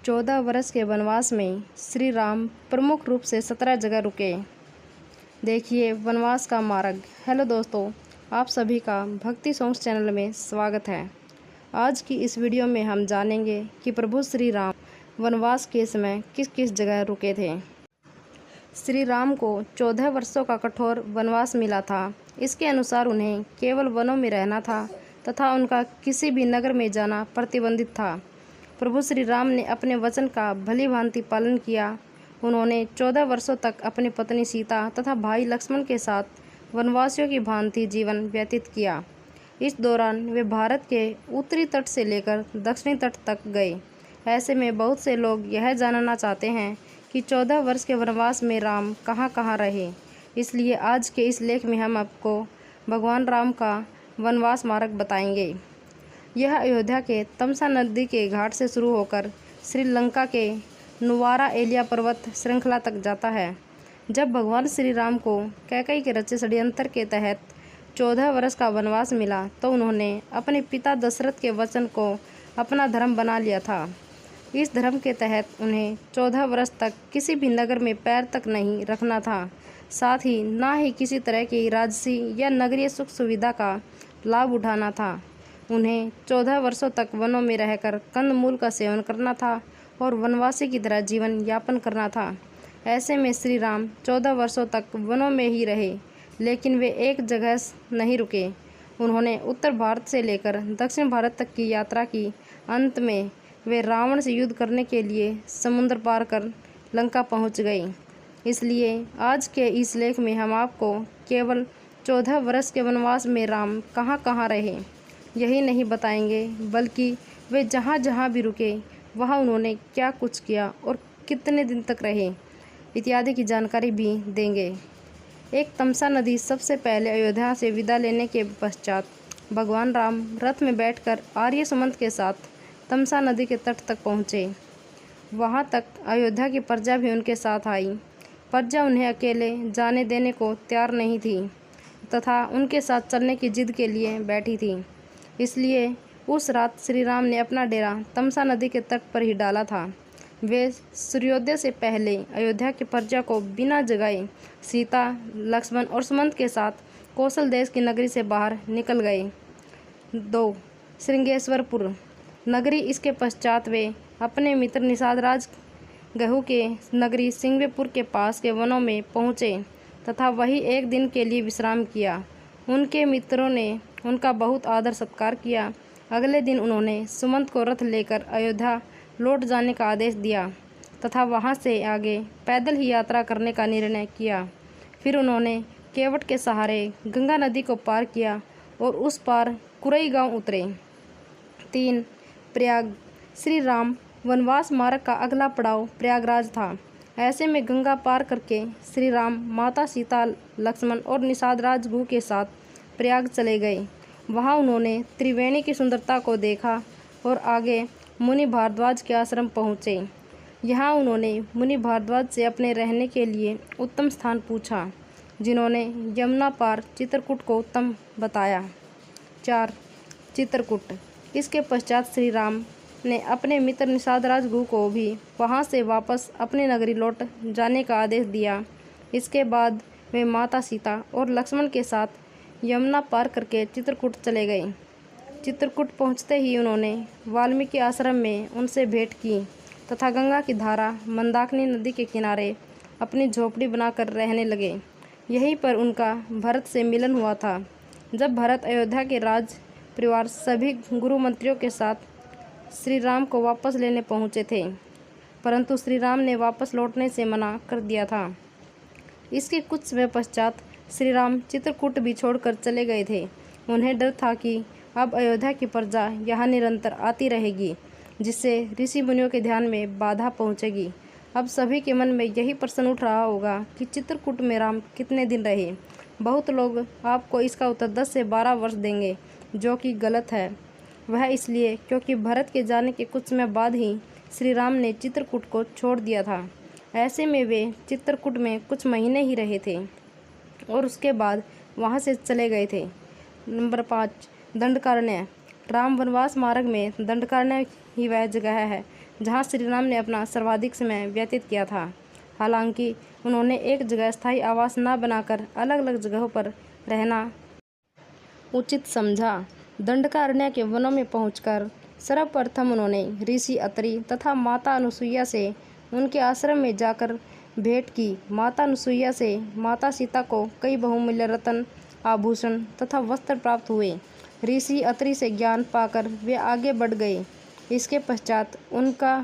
14 वर्ष के वनवास में श्री राम प्रमुख रूप से 17 जगह रुके। देखिए वनवास का मार्ग। हेलो दोस्तों, आप सभी का भक्ति सॉन्ग्स चैनल में स्वागत है। आज की इस वीडियो में हम जानेंगे कि प्रभु श्री राम वनवास के समय किस किस जगह रुके थे। श्री राम को 14 वर्षों का कठोर वनवास मिला था। इसके अनुसार उन्हें केवल वनों में रहना था तथा उनका किसी भी नगर में जाना प्रतिबंधित था। प्रभु श्री राम ने अपने वचन का भली भांति पालन किया। उन्होंने 14 वर्षों तक अपनी पत्नी सीता तथा भाई लक्ष्मण के साथ वनवासियों की भांति जीवन व्यतीत किया। इस दौरान वे भारत के उत्तरी तट से लेकर दक्षिणी तट तक गए। ऐसे में बहुत से लोग यह जानना चाहते हैं कि 14 वर्ष के वनवास में राम कहाँ कहाँ रहे। इसलिए आज के इस लेख में हम आपको भगवान राम का वनवास मार्ग बताएंगे। यह अयोध्या के तमसा नदी के घाट से शुरू होकर श्रीलंका के नुवारा एलिया पर्वत श्रृंखला तक जाता है। जब भगवान श्री राम को कैकेयी के रचे षड्यंत्र के तहत 14 वर्ष का वनवास मिला तो उन्होंने अपने पिता दशरथ के वचन को अपना धर्म बना लिया था। इस धर्म के तहत उन्हें 14 वर्ष तक किसी भी नगर में पैर तक नहीं रखना था। साथ ही ना ही किसी तरह की राजसी या नगरीय सुख सुविधा का लाभ उठाना था। उन्हें 14 वर्षों तक वनों में रहकर कंदमूल का सेवन करना था और वनवासी की तरह जीवन यापन करना था। ऐसे में श्री राम 14 वर्षों तक वनों में ही रहे, लेकिन वे एक जगह नहीं रुके। उन्होंने उत्तर भारत से लेकर दक्षिण भारत तक की यात्रा की। अंत में वे रावण से युद्ध करने के लिए समुद्र पार कर लंका पहुंच गए। इसलिए आज के इस लेख में हम आपको केवल 14 वर्ष के वनवास में राम कहाँ कहाँ रहे यही नहीं बताएंगे, बल्कि वे जहाँ जहाँ भी रुके वहाँ उन्होंने क्या कुछ किया और कितने दिन तक रहे इत्यादि की जानकारी भी देंगे। एक तमसा नदी सबसे पहले अयोध्या से विदा लेने के पश्चात भगवान राम रथ में बैठकर आर्य सुमंत के साथ तमसा नदी के तट तक पहुँचे। वहाँ तक अयोध्या की प्रजा भी उनके साथ आई। प्रजा उन्हें अकेले जाने देने को तैयार नहीं थी तथा उनके साथ चलने की जिद के लिए बैठी थी। इसलिए उस रात श्री राम ने अपना डेरा तमसा नदी के तट पर ही डाला था। वे सूर्योदय से पहले अयोध्या की प्रजा को बिना जगाए सीता, लक्ष्मण और सुमंत के साथ कौशल देश की नगरी से बाहर निकल गए। 2. श्रृंगेश्वरपुर नगरी। इसके पश्चात वे अपने मित्र निषाद राज गहू के नगरी सिंगवेपुर के पास के वनों में पहुँचे तथा वही एक दिन के लिए विश्राम किया। उनके मित्रों ने उनका बहुत आदर सत्कार किया। अगले दिन उन्होंने सुमंत को रथ लेकर अयोध्या लौट जाने का आदेश दिया तथा वहां से आगे पैदल ही यात्रा करने का निर्णय किया। फिर उन्होंने केवट के सहारे गंगा नदी को पार किया और उस पार कुरई गांव उतरे। 3. प्रयाग। श्री राम वनवास मार्ग का अगला पड़ाव प्रयागराज था। ऐसे में गंगा पार करके श्री राम माता सीता, लक्ष्मण और निषाद राज गहू के साथ प्रयाग चले गए। वहां उन्होंने त्रिवेणी की सुंदरता को देखा और आगे मुनि भारद्वाज के आश्रम पहुँचे। यहाँ उन्होंने मुनि भारद्वाज से अपने रहने के लिए उत्तम स्थान पूछा, जिन्होंने यमुना पार चित्रकूट को उत्तम बताया। 4. चित्रकूट। इसके पश्चात श्री राम ने अपने मित्र निषाद राज गहू को भी वहाँ से वापस अपनी नगरी लौट जाने का आदेश दिया। इसके बाद वे माता सीता और लक्ष्मण के साथ यमुना पार करके चित्रकूट चले गए। चित्रकूट पहुँचते ही उन्होंने वाल्मीकि आश्रम में उनसे भेंट की तथा गंगा की धारा मंदाकिनी नदी के किनारे अपनी झोपड़ी बनाकर रहने लगे। यहीं पर उनका भरत से मिलन हुआ था। जब भरत अयोध्या के राज परिवार सभी गुरु मंत्रियों के साथ श्री राम को वापस लेने पहुँचे थे, परंतु श्री राम ने वापस लौटने से मना कर दिया था। इसके कुछ समय पश्चात श्री राम चित्रकूट भी छोड़कर चले गए थे। उन्हें डर था कि अब अयोध्या की प्रजा यहाँ निरंतर आती रहेगी, जिससे ऋषि मुनियों के ध्यान में बाधा पहुँचेगी। अब सभी के मन में यही प्रश्न उठ रहा होगा कि चित्रकूट में राम कितने दिन रहे। बहुत लोग आपको इसका उत्तर 10 से 12 वर्ष देंगे, जो कि गलत है। वह इसलिए क्योंकि भरत के जाने के कुछ समय बाद ही श्री राम ने चित्रकूट को छोड़ दिया था। ऐसे में वे चित्रकूट में कुछ महीने ही रहे थे और उसके बाद वहां से चले गए थे। नंबर 5. दंडकारण्य। राम वनवास मार्ग में दंडकारण्य ही वह जगह है जहाँ श्री राम ने अपना सर्वाधिक समय व्यतीत किया था। हालांकि उन्होंने एक जगह स्थायी आवास न बनाकर अलग अलग जगहों पर रहना उचित समझा। दंडकारण्य के वनों में पहुंचकर सर्वप्रथम उन्होंने ऋषि अत्रि तथा माता अनुसुईया से उनके आश्रम में जाकर भेंट की। माता अनुसुईया से माता सीता को कई बहुमूल्य रत्न, आभूषण तथा वस्त्र प्राप्त हुए। ऋषि अत्रि से ज्ञान पाकर वे आगे बढ़ गए। इसके पश्चात उनका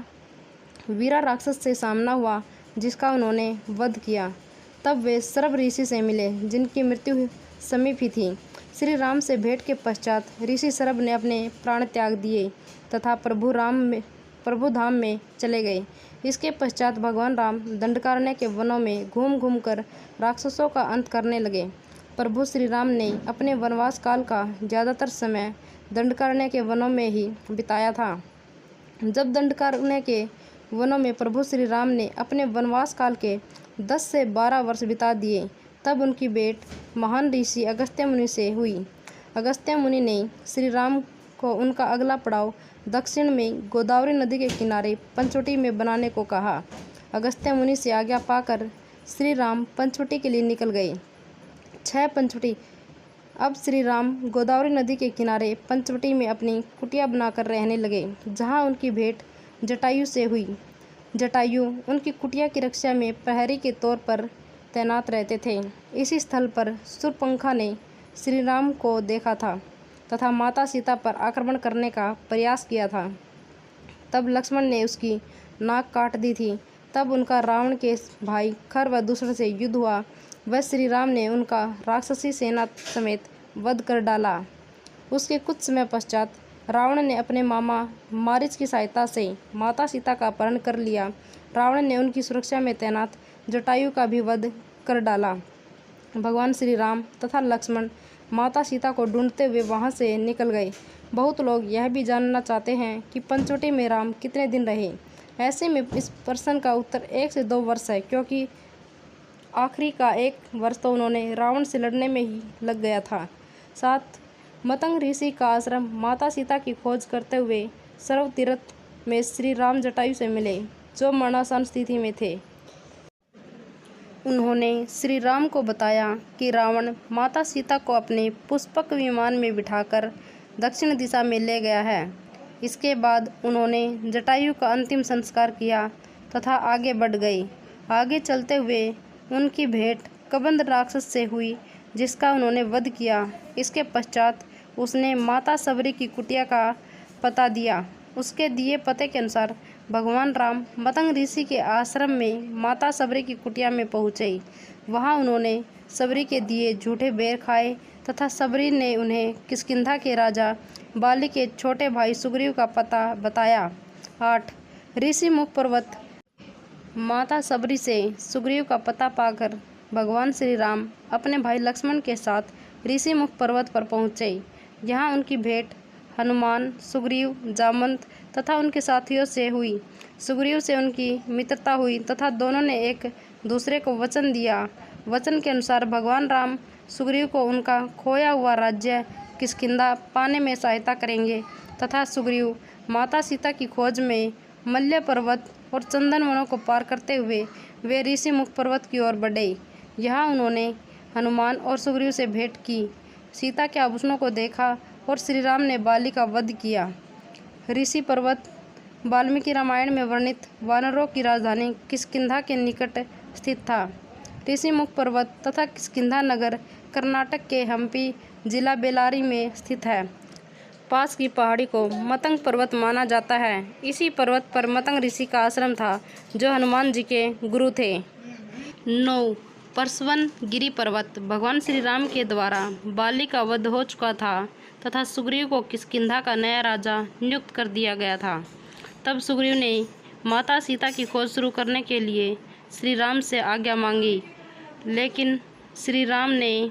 वीरा राक्षस से सामना हुआ, जिसका उन्होंने वध किया। तब वे सर्व ऋषि से मिले, जिनकी मृत्यु समीप ही थी। श्री राम से भेंट के पश्चात ऋषि सर्व ने अपने प्राण त्याग दिए तथा प्रभु धाम में चले गए। इसके पश्चात भगवान राम दंडकारण्य के वनों में घूम घूम कर राक्षसों का अंत करने लगे। प्रभु श्री राम ने अपने वनवास काल का ज़्यादातर समय दंडकारण्य के वनों में ही बिताया था। जब दंडकारण्य के वनों में प्रभु श्री राम ने अपने वनवास काल के 10 से 12 वर्ष बिता दिए, तब उनकी भेंट महान ऋषि अगस्त्य मुनि से हुई। अगस्त्य मुनि ने श्री राम को उनका अगला पड़ाव दक्षिण में गोदावरी नदी के किनारे पंचवटी में बनाने को कहा। अगस्त्य मुनि से आज्ञा पाकर श्री राम पंचवटी के लिए निकल गए। 6 पंचवटी। अब श्री राम गोदावरी नदी के किनारे पंचवटी में अपनी कुटिया बनाकर रहने लगे, जहाँ उनकी भेंट जटायु से हुई। जटायु उनकी कुटिया की रक्षा में प्रहरी के तौर पर तैनात रहते थे। इसी स्थल पर शूर्पणखा ने श्री राम को देखा था तथा माता सीता पर आक्रमण करने का प्रयास किया था। तब लक्ष्मण ने उसकी नाक काट दी थी। तब उनका रावण के भाई खर व दूसरे से युद्ध हुआ। वह श्री राम ने उनका राक्षसी सेना समेत वध कर डाला। उसके कुछ समय पश्चात रावण ने अपने मामा मारीच की सहायता से माता सीता का अपहरण कर लिया। रावण ने उनकी सुरक्षा में तैनात जटायु का भी वध कर डाला। भगवान श्री राम तथा लक्ष्मण माता सीता को ढूंढते हुए वहां से निकल गए। बहुत लोग यह भी जानना चाहते हैं कि पंचवटी में राम कितने दिन रहे। ऐसे में इस प्रश्न का उत्तर 1 से 2 वर्ष है, क्योंकि आखिरी का 1 वर्ष तो उन्होंने रावण से लड़ने में ही लग गया था। 7 मतंग ऋषि का आश्रम। माता सीता की खोज करते हुए सर्व तीर्थ में श्री राम जटायु से मिले, जो मरणासन स्थिति में थे। उन्होंने श्री राम को बताया कि रावण माता सीता को अपने पुष्पक विमान में बिठाकर दक्षिण दिशा में ले गया है। इसके बाद उन्होंने जटायु का अंतिम संस्कार किया तथा आगे बढ़ गए। आगे चलते हुए उनकी भेंट कबंध राक्षस से हुई, जिसका उन्होंने वध किया। इसके पश्चात उसने माता सबरी की कुटिया का पता दिया। उसके दिए पते के अनुसार भगवान राम मतंग ऋषि के आश्रम में माता सबरी की कुटिया में पहुँचे। वहाँ उन्होंने सबरी के दिए झूठे बेर खाए तथा सबरी ने उन्हें किष्किंधा के राजा बाली के छोटे भाई सुग्रीव का पता बताया। 8 ऋषि मुख पर्वत। माता सबरी से सुग्रीव का पता पाकर भगवान श्री राम अपने भाई लक्ष्मण के साथ ऋषि मुख पर्वत पर पहुँचे। यहाँ उनकी भेंट हनुमान, सुग्रीव, जामवंत तथा उनके साथियों से हुई। सुग्रीव से उनकी मित्रता हुई तथा दोनों ने एक दूसरे को वचन दिया। वचन के अनुसार भगवान राम सुग्रीव को उनका खोया हुआ राज्य किष्किंधा पाने में सहायता करेंगे तथा सुग्रीव माता सीता की खोज में मल्य पर्वत और चंदन वनों को पार करते हुए वे ऋषि मुख पर्वत की ओर बढ़े। यहाँ उन्होंने हनुमान और सुग्रीव से भेंट की, सीता के आभूषणों को देखा और श्री राम ने बाली का वध किया। ऋषि पर्वत वाल्मीकि रामायण में वर्णित वानरों की राजधानी किष्किंधा के निकट स्थित था। ऋषि मुख पर्वत तथा किष्किंधा नगर कर्नाटक के हम्पी जिला बेल्लारी में स्थित है। पास की पहाड़ी को मतंग पर्वत माना जाता है। इसी पर्वत पर मतंग ऋषि का आश्रम था, जो हनुमान जी के गुरु थे। 9 परसवन गिरी पर्वत। भगवान श्री राम के द्वारा बाली का वध हो चुका था तथा सुग्रीव को किष्किंधा का नया राजा नियुक्त कर दिया गया था। तब सुग्रीव ने माता सीता की खोज शुरू करने के लिए श्री राम से आज्ञा मांगी, लेकिन श्री राम ने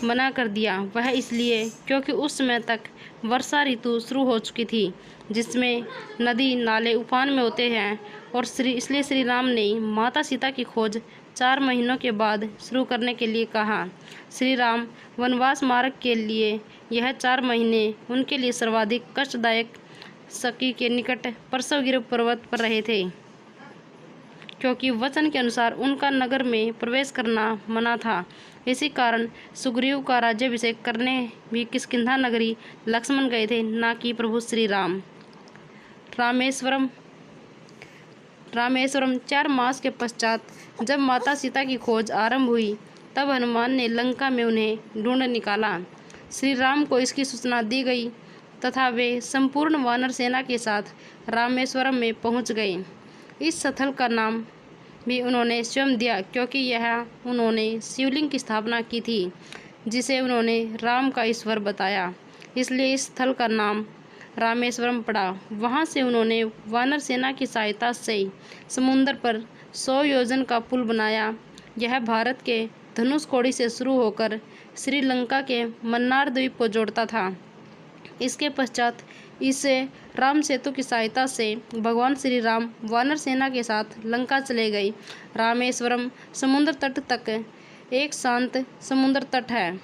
मना कर दिया। वह इसलिए क्योंकि उस समय तक वर्षा ऋतु शुरू हो चुकी थी, जिसमें नदी नाले उफान में होते हैं, और इसलिए श्री राम ने माता सीता की खोज 4 महीनों के बाद शुरू करने के लिए कहा। श्री राम वनवास मार्ग के लिए यह 4 महीने उनके लिए सर्वाधिक कष्टदायक सकी के निकट परसवगिर पर्वत पर रहे थे, क्योंकि वचन के अनुसार उनका नगर में प्रवेश करना मना था। इसी कारण सुग्रीव का राज्याभिषेक करने भी किष्किंधा नगरी लक्ष्मण गए थे, न कि प्रभु श्री राम। रामेश्वरम 4 मास के पश्चात जब माता सीता की खोज आरंभ हुई, तब हनुमान ने लंका में उन्हें ढूंढ निकाला। श्री राम को इसकी सूचना दी गई तथा वे संपूर्ण वानर सेना के साथ रामेश्वरम में पहुंच गए। इस स्थल का नाम भी उन्होंने स्वयं दिया, क्योंकि यह उन्होंने शिवलिंग की स्थापना की थी, जिसे उन्होंने राम का ईश्वर बताया, इसलिए इस स्थल का नाम रामेश्वरम पड़ा। वहां से उन्होंने वानर सेना की सहायता से समुद्र पर 100 योजन का पुल बनाया। यह भारत के धनुषकोडी से शुरू होकर श्रीलंका के मन्नार द्वीप को जोड़ता था। इसके पश्चात इसे राम सेतु की सहायता से भगवान श्री राम वानर सेना के साथ लंका चले गए। रामेश्वरम समुद्र तट तक एक शांत समुद्र तट है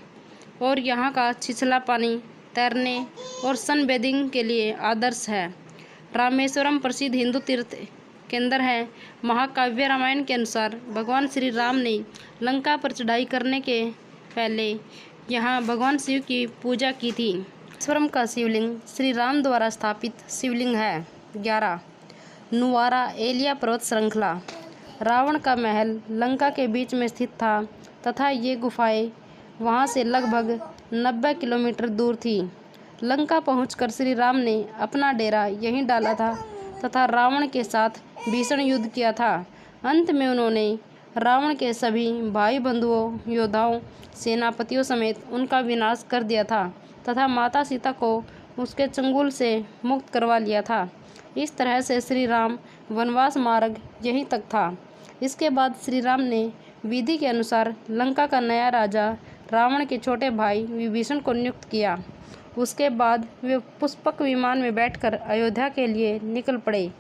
और यहाँ का छिछला पानी तैरने और सनबेदिंग के लिए आदर्श है। रामेश्वरम प्रसिद्ध हिंदू तीर्थ केंद्र है। महाकाव्य रामायण के अनुसार भगवान श्री राम ने लंका पर चढ़ाई करने के पहले यहाँ भगवान शिव की पूजा की थी। रामेश्वरम का शिवलिंग श्री राम द्वारा स्थापित शिवलिंग है। 11 नुआरा एलिया पर्वत श्रृंखला। रावण का महल लंका के बीच में स्थित था तथा ये गुफाएं वहाँ से लगभग 90 किलोमीटर दूर थी। लंका पहुंचकर श्री राम ने अपना डेरा यहीं डाला था तथा रावण के साथ भीषण युद्ध किया था। अंत में उन्होंने रावण के सभी भाई बंधुओं, योद्धाओं, सेनापतियों समेत उनका विनाश कर दिया था तथा माता सीता को उसके चंगुल से मुक्त करवा लिया था। इस तरह से श्री राम वनवास मार्ग यहीं तक था। इसके बाद श्री राम ने विधि के अनुसार लंका का नया राजा रावण के छोटे भाई विभीषण को नियुक्त किया। उसके बाद वे पुष्पक विमान में बैठकर अयोध्या के लिए निकल पड़े।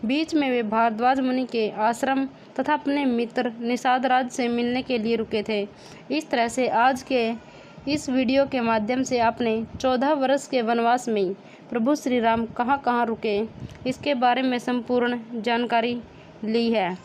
बीच में वे भारद्वाज मुनि के आश्रम तथा अपने मित्र निषाद राज से मिलने के लिए रुके थे। इस तरह से आज के इस वीडियो के माध्यम से आपने 14 वर्ष के वनवास में प्रभु श्री राम कहाँ कहाँ रुके, इसके बारे में संपूर्ण जानकारी ली है।